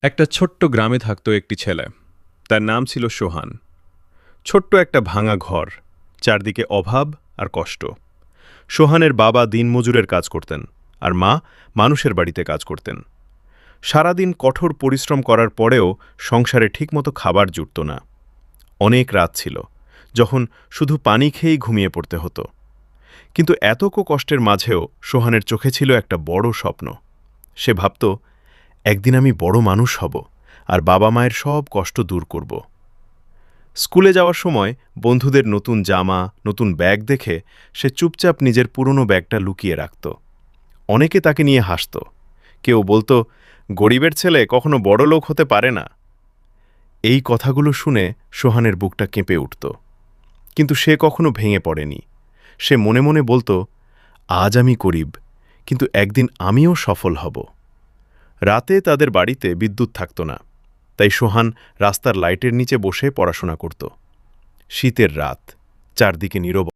একটা ছোট্ট গ্রামে থাকত একটি ছেলে। তার নাম ছিল সোহান। ছোট্ট একটা ভাঙা ঘর, চারদিকে অভাব আর কষ্ট। সোহানের বাবা দিনমজুরের কাজ করতেন, আর মা মানুষের বাড়িতে কাজ করতেন। সারাদিন কঠোর পরিশ্রম করার পরেও সংসারে ঠিকমতো খাবার জুটত না। অনেক রাত ছিল, যখন শুধু পানি খেয়েই ঘুমিয়ে পড়তে হতো। কিন্তু এত কষ্টের মাঝেও সোহানের চোখে ছিল একটা বড় স্বপ্ন। সে ভাবত, একদিন আমি বড় মানুষ হব আর বাবা মায়ের সব কষ্ট দূর করব। স্কুলে যাওয়ার সময় বন্ধুদের নতুন জামা, নতুন ব্যাগ দেখে সে চুপচাপ নিজের পুরনো ব্যাগটা লুকিয়ে রাখত। অনেকে তাকে নিয়ে হাসত। কেউ বলতো, গরিবের ছেলে কখনো বড় লোক হতে পারে না। এই কথাগুলো শুনে সোহানের বুকটা কেঁপে উঠত। কিন্তু সে কখনো ভেঙে পড়েনি। সে মনে মনে বলতো, আজ আমি গরিব, কিন্তু একদিন আমিও সফল হব। রাতে তাদের বাড়িতে বিদ্যুৎ থাকত না, তাই সোহান রাস্তার লাইটের নিচে বসে পড়াশোনা করত। শীতের রাত, চারদিকে নীরব।